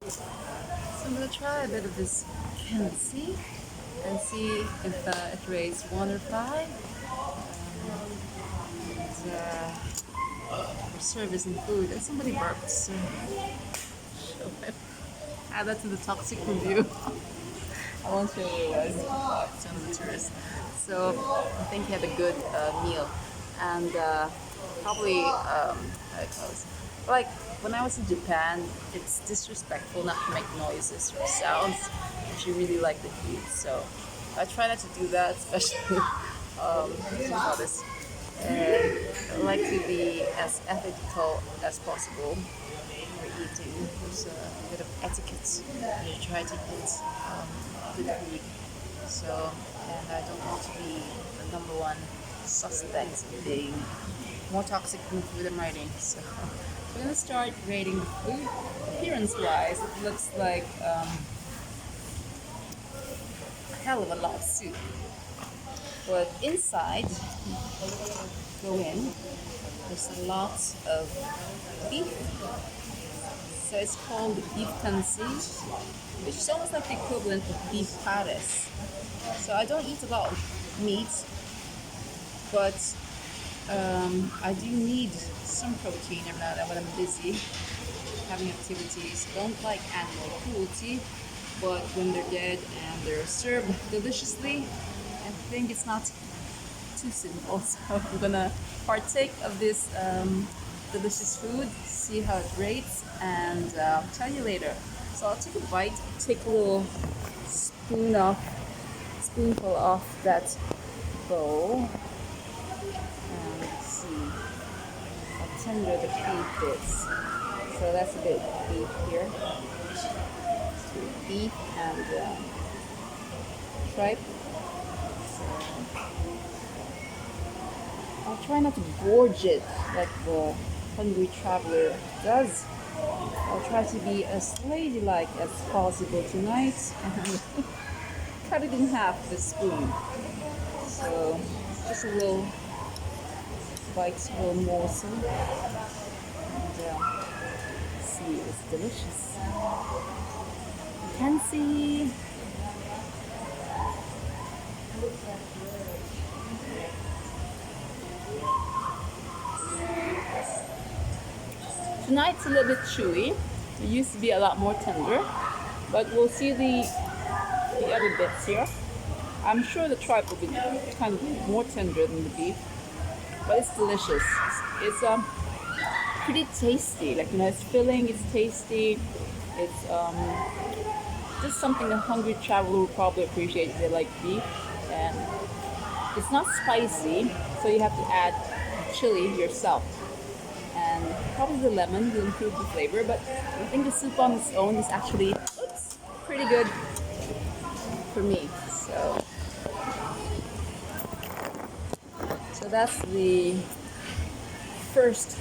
So I'm gonna try a bit of this KANSI and see if it rates 1 or 5. For service and food. And somebody burped, so show it. Add that to the toxic review. I won't show you who it was. It's one of the tourists. So I think he had a good meal, and probably how it goes. Like when I was in Japan, it's disrespectful not to make noises or sounds if you really like the food. So I try not to do that, especially what do you call this? I like to be as ethical as possible for eating. There's a bit of etiquette when you try to eat good food. So, and I don't want to be the number one suspect of being more toxic than the food I'm writing. So, we're gonna start rating the food. Appearance-wise, it looks like a hell of a lot of soup. But inside, go in, there's a lot of beef. So it's called beef KANSI, which is almost like the equivalent of beef pares. So I don't eat a lot of meat, but I do need some protein every now and then when I'm busy having activities. Don't like animal cruelty, but when they're dead and they're served deliciously, I think it's not too simple. So I'm gonna partake of this delicious food, see how it rates, and tell you later. So I'll take a bite, take a little spoonful off that bowl, and see how tender the beef is. So that's a bit of beef here. Beef and tripe. I'll try not to gorge it like the hungry traveler does. I'll try to be as ladylike as possible tonight and cut it in half with a spoon. So just a little bite, a little morsel. And see, it's delicious. You can see. Tonight's a little bit chewy. It used to be a lot more tender, but we'll see the other bits here. I'm sure the tripe will be kind of more tender than the beef, but it's delicious. It's pretty tasty. Like, it's filling, it's tasty. It's just something a hungry traveler will probably appreciate if they like beef, and it's not spicy, so you have to add chili yourself. And probably the lemon will improve the flavor, but I think the soup on its own is actually pretty good for me. So that's the first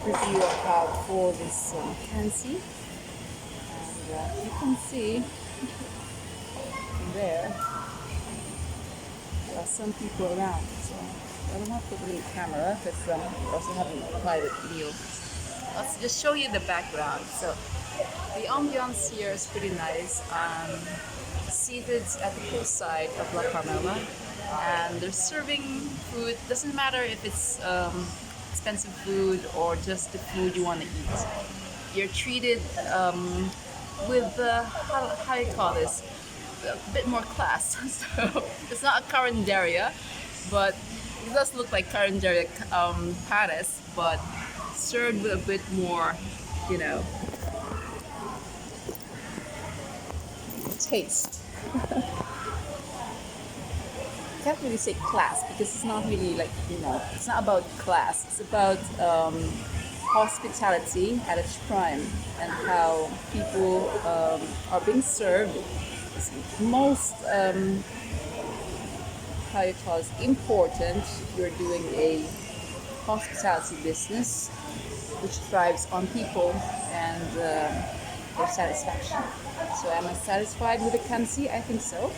review I have for this KANSI, and you can see there are some people around. So I don't have to put it in the camera because we're also having a private meal. Let's just show you the background. So the ambiance here is pretty nice. Seated at the poolside of La Carmella, and they're serving food. Doesn't matter if it's expensive food or just the food you want to eat. You're treated with how you call this, a bit more class. So it's not a carinderia, but it does look like carinderia pares, but served with a bit more, taste. Can't really say class because it's not really like, it's not about class. It's about hospitality at its prime and how people are being served. It's most how you call it, important if you're doing a hospitality business which thrives on people and their satisfaction. So am I satisfied with the KANSI? I think so,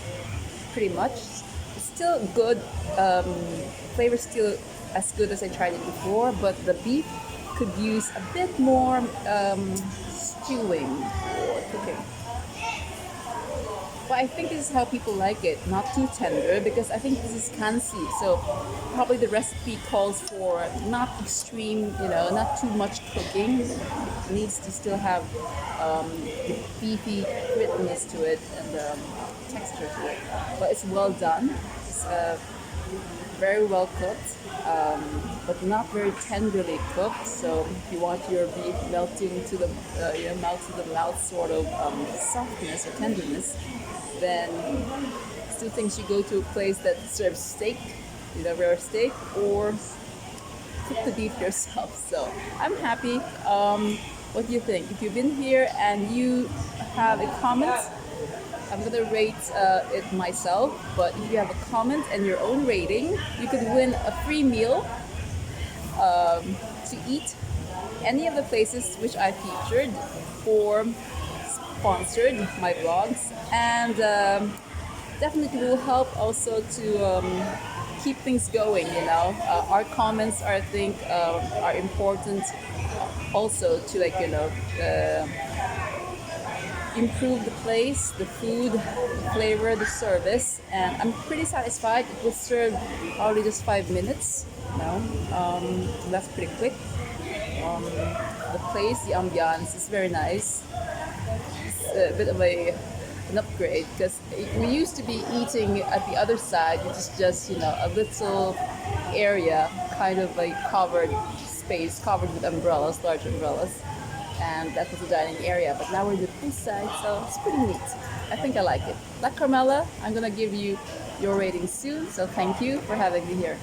pretty much. It's still good, flavor still as good as I tried it before, but the beef could use a bit more stewing or cooking. But I think this is how people like it, not too tender, because I think this is KANSI, so probably the recipe calls for not extreme, not too much cooking. It needs to still have the beefy grittiness to it and texture to it. But it's well done. It's very well cooked, but not very tenderly cooked. So if you want your beef melting to the melt to the mouth sort of softness or tenderness, then still think you go to a place that serves steak, rare steak, or cook the beef yourself. So I'm happy. What do you think? If you've been here and you have a comment, I'm gonna rate it myself, but if you have a comment and your own rating, you could win a free meal to eat any of the places which I featured or sponsored my vlogs, and definitely will help also to keep things going. Our comments I think are important also to improve the place, the food, the flavor, the service, and I'm pretty satisfied. It was served already just 5 minutes. That's pretty quick. The place, the ambiance is very nice. It's a bit of an upgrade because we used to be eating at the other side, which is just a little area, kind of like covered space, covered with umbrellas, large umbrellas. And that was the dining area, but now we're in the poolside, so it's pretty neat. I think I like it. Like Carmella, I'm gonna give you your rating soon, so thank you for having me here.